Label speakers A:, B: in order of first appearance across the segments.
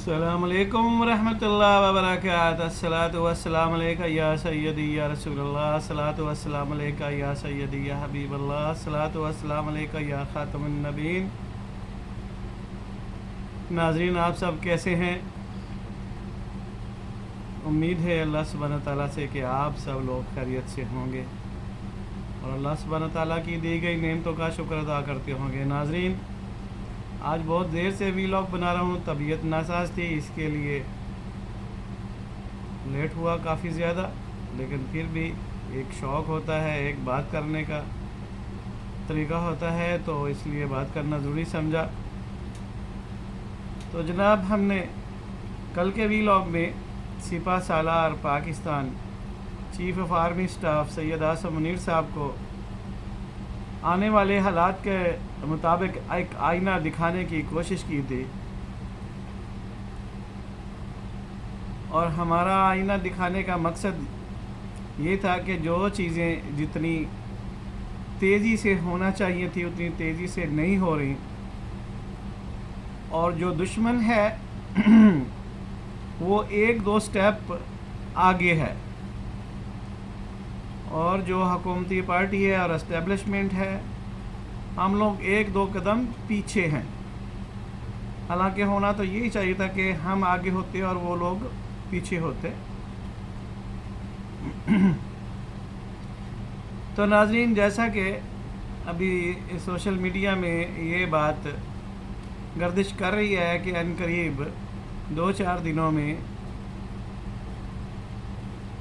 A: السلام علیکم ورحمۃ اللہ وبرکاتہ۔ الصلاۃ والسلام علیکہ یا سیدی یا رسول اللہ، الصلاۃ والسلام علیکہ یا سیدی یا حبیب اللہ، الصلاۃ والسلام علیکہ یا خاتم النبیین۔ ناظرین، آپ سب کیسے ہیں؟ امید ہے اللہ سبحانہ تعالیٰ سے کہ آپ سب لوگ خیریت سے ہوں گے اور اللہ سبحانہ تعالیٰ کی دی گئی نعمتوں کا شکر ادا کرتے ہوں گے۔ ناظرین، آج بہت دیر سے ویلاگ بنا رہا ہوں، طبیعت ناساز تھی، اس کے لیے لیٹ ہوا کافی زیادہ، لیکن پھر بھی ایک شوق ہوتا ہے، ایک بات کرنے کا طریقہ ہوتا ہے، تو اس لیے بات کرنا ضروری سمجھا۔ تو جناب، ہم نے کل کے ویلاگ میں سپہ سالار Pakistan chief of army staff Syed Azam Munir صاحب کو آنے والے حالات کے مطابق ایک آئینہ دکھانے کی کوشش کی تھی، اور ہمارا آئینہ دکھانے کا مقصد یہ تھا کہ جو چیزیں جتنی تیزی سے ہونا چاہیے تھی اتنی تیزی سے نہیں ہو رہی، اور جو دشمن ہے وہ ایک دو سٹیپ آگے ہے، اور جو حکومتی پارٹی ہے اور اسٹیبلشمنٹ ہے، ہم لوگ ایک دو قدم پیچھے ہیں۔ حالانکہ ہونا تو یہی چاہیے تھا کہ ہم آگے ہوتے اور وہ لوگ پیچھے ہوتے۔ تو ناظرین، جیسا کہ ابھی سوشل میڈیا میں یہ بات گردش کر رہی ہے کہ ان قریب 2-4 دنوں میں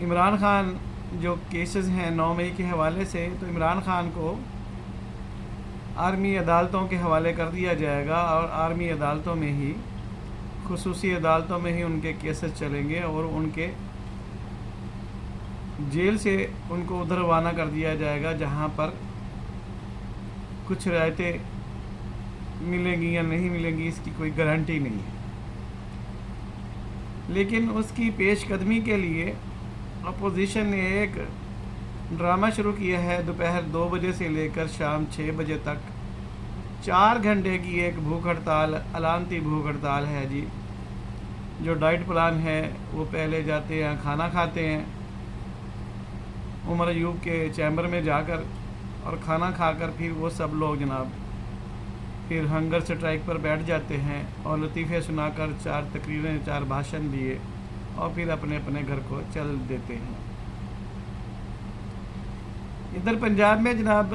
A: عمران خان جو کیسز ہیں 9 مئی کے حوالے سے، تو عمران خان کو آرمی عدالتوں کے حوالے کر دیا جائے گا، اور آرمی عدالتوں میں ہی، خصوصی عدالتوں میں ہی ان کے کیسز چلیں گے، اور ان کے جیل سے ان کو ادھر روانہ کر دیا جائے گا جہاں پر کچھ رعایتیں ملیں گی یا نہیں ملیں گی، اس کی کوئی گارنٹی نہیں ہے۔ لیکن اس کی پیش قدمی کے لیے اپوزیشن نے ایک ڈرامہ شروع کیا ہے۔ دوپہر 2 بجے سے لے کر شام 6 بجے تک 4 گھنٹے کی ایک بھوک ہڑتال، علامتی بھوک ہڑتال ہے جی۔ جو ڈائٹ پلان ہے وہ پہلے جاتے ہیں، کھانا کھاتے ہیں عمر ایوب کے چیمبر میں جا کر، اور کھانا کھا کر پھر وہ سب لوگ جناب پھر ہنگر سٹرائک پر بیٹھ جاتے ہیں، اور لطیفے سنا کر 4 تقریریں، 4 بھاشن دیے، اور پھر اپنے اپنے گھر کو چل دیتے ہیں۔ ادھر پنجاب میں جناب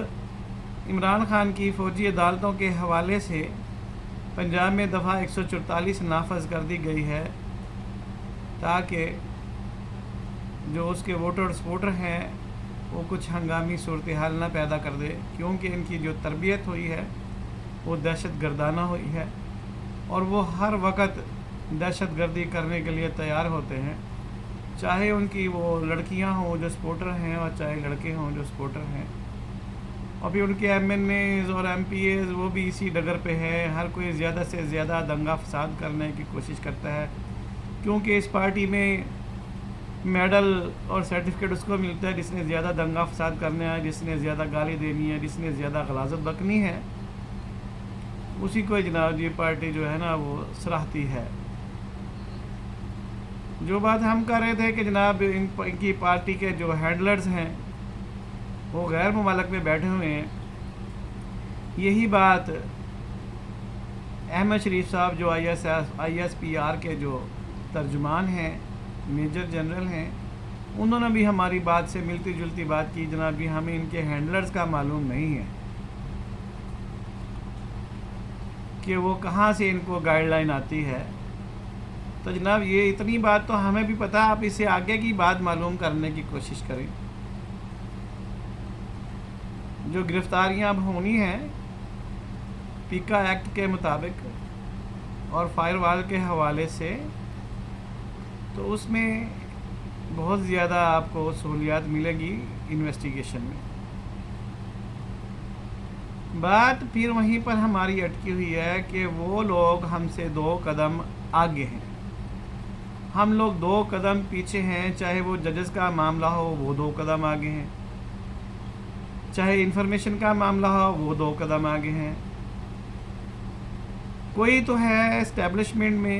A: عمران خان کی فوجی عدالتوں کے حوالے سے پنجاب میں دفعہ 144 نافذ کر دی گئی ہے، تاکہ جو اس کے ووٹر سپورٹر ہیں وہ کچھ ہنگامی صورتحال نہ پیدا کر دے، کیونکہ ان کی جو تربیت ہوئی ہے وہ دہشت گردانہ ہوئی ہے، اور وہ ہر وقت دہشت گردی کرنے کے لیے تیار ہوتے ہیں، چاہے ان کی وہ لڑکیاں ہوں جو سپورٹر ہیں، اور چاہے لڑکے ہوں جو سپورٹر ہیں۔ اور پھر ان کے ایم این ایز اور ایم پی ایز وہ بھی اسی ڈگر پہ ہے، ہر کوئی زیادہ سے زیادہ دنگا فساد کرنے کی کوشش کرتا ہے، کیونکہ اس پارٹی میں میڈل اور سرٹیفکیٹ اس کو ملتا ہے جس نے زیادہ دنگا فساد کرنا ہے، جس نے زیادہ گالی دینی ہے، جس نے زیادہ غلاظت بکنی ہے، اسی کو جناب یہ پارٹی جو ہے نا وہ سراہتی ہے۔ جو بات ہم کر رہے تھے کہ جناب ان کی پارٹی کے جو ہینڈلرز ہیں وہ غیر ممالک میں بیٹھے ہوئے ہیں، یہی بات احمد شریف صاحب جو آئی ایس پی آر کے جو ترجمان ہیں، میجر جنرل ہیں، انہوں نے بھی ہماری بات سے ملتی جلتی بات کی۔ جناب بھی ہمیں ان کے ہینڈلرز کا معلوم نہیں ہے کہ وہ کہاں سے ان کو گائیڈ لائن آتی ہے۔ تو جناب یہ اتنی بات تو ہمیں بھی پتہ، آپ اسے آگے کی بات معلوم کرنے کی کوشش کریں۔ جو گرفتاریاں اب ہونی ہیں پیکا ایکٹ کے مطابق اور فائر وال کے حوالے سے، تو اس میں بہت زیادہ آپ کو سہولیات ملے گی انویسٹیگیشن میں۔ بات پھر وہیں پر ہماری اٹکی ہوئی ہے کہ وہ لوگ ہم سے 2 قدم آگے ہیں، ہم لوگ 2 قدم پیچھے ہیں۔ چاہے وہ ججز کا معاملہ ہو وہ 2 قدم آگے ہیں، چاہے انفارمیشن کا معاملہ ہو وہ 2 قدم آگے ہیں۔ کوئی تو ہے اسٹیبلشمنٹ میں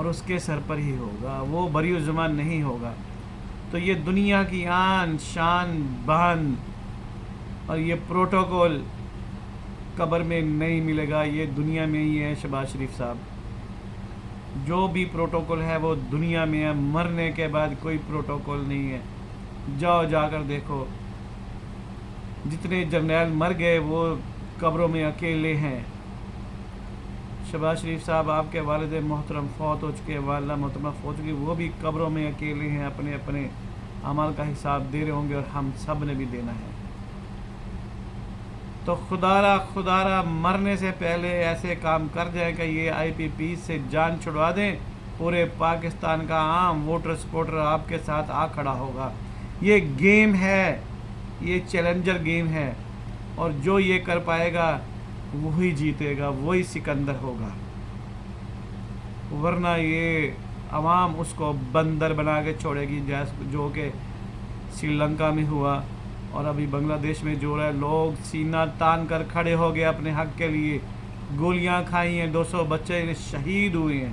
A: اور اس کے سر پر ہی ہوگا، وہ بری الزمان نہیں ہوگا۔ تو یہ دنیا کی آن شان بان اور یہ پروٹوکول قبر میں نہیں ملے گا، یہ دنیا میں ہی ہے شہباز شریف صاحب۔ جو بھی پروٹوکول ہے وہ دنیا میں ہے، مرنے کے بعد کوئی پروٹوکول نہیں ہے۔ جاؤ جا کر دیکھو، جتنے جرنیل مر گئے وہ قبروں میں اکیلے ہیں۔ شہباز شریف صاحب آپ کے والد محترم فوت ہو چکے، والدہ محترمہ فوت ہو چکی، وہ بھی قبروں میں اکیلے ہیں، اپنے اپنے اعمال کا حساب دے رہے ہوں گے، اور ہم سب نے بھی دینا ہے۔ تو خدا را مرنے سے پہلے ایسے کام کر جائیں کہ یہ آئی پی پی سے جان چھڑوا دیں، پورے پاکستان کا عام ووٹر سپورٹر آپ کے ساتھ آ کھڑا ہوگا۔ یہ گیم ہے، یہ چیلنجر گیم ہے، اور جو یہ کر پائے گا وہی جیتے گا، وہی سکندر ہوگا، ورنہ یہ عوام اس کو بندر بنا کے چھوڑے گی، جو کہ سری لنکا میں ہوا، اور ابھی بنگلہ دیش میں جو ہے، لوگ سینہ تان کر کھڑے ہو گئے اپنے حق کے لیے، گولیاں کھائی ہیں، 200 بچے شہید ہوئے ہیں،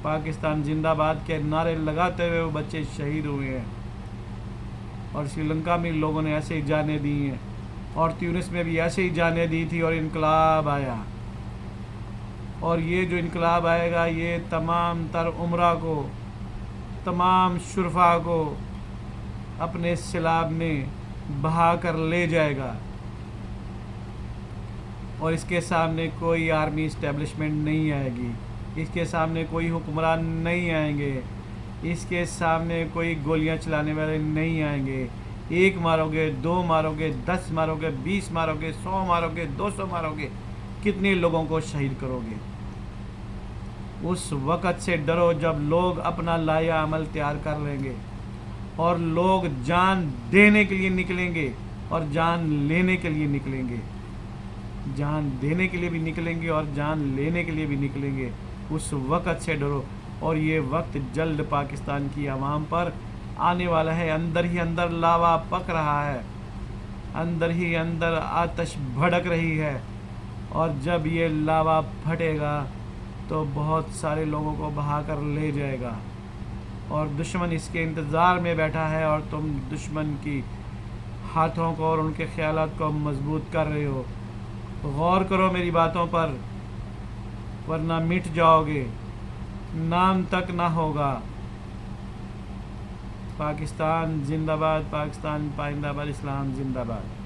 A: پاکستان زندہ باد کے نعرے لگاتے ہوئے وہ بچے شہید ہوئے ہیں، اور سری لنکا میں لوگوں نے ایسے ہی جانیں دی ہیں، اور تیونس میں بھی ایسے ہی جانیں دی تھی، اور انقلاب آیا۔ اور یہ جو انقلاب آئے گا یہ تمام تر عمرہ کو، تمام شرفا کو اپنے سیلاب میں بہا کر لے جائے گا، اور اس کے سامنے کوئی آرمی اسٹیبلشمنٹ نہیں آئے گی، اس کے سامنے کوئی حکمران نہیں آئیں گے، اس کے سامنے کوئی گولیاں چلانے والے نہیں آئیں گے۔ 1 مارو گے، 2 مارو گے، 10 مارو گے، 20 مارو گے، 100 مارو گے، 200 مارو گے، کتنے لوگوں کو شہید کرو گے؟ اس وقت سے ڈرو جب لوگ اپنا لائحہ عمل تیار کر لیں گے، اور لوگ جان دینے کے لیے نکلیں گے اور جان لینے کے لیے نکلیں گے، جان دینے کے لیے بھی نکلیں گے اور جان لینے کے لیے بھی نکلیں گے۔ اس وقت سے ڈرو، اور یہ وقت جلد پاکستان کی عوام پر آنے والا ہے۔ اندر ہی اندر لاوا پک رہا ہے، اندر ہی اندر آتش بھڑک رہی ہے، اور جب یہ لاوا پھٹے گا تو بہت سارے لوگوں کو بہا کر لے جائے گا، اور دشمن اس کے انتظار میں بیٹھا ہے، اور تم دشمن کی ہاتھوں کو اور ان کے خیالات کو مضبوط کر رہے ہو۔ غور کرو میری باتوں پر، ورنہ مٹ جاؤ گے، نام تک نہ ہوگا۔ پاکستان زندہ باد، پاکستان پائندہ باد، اسلام زندہ باد۔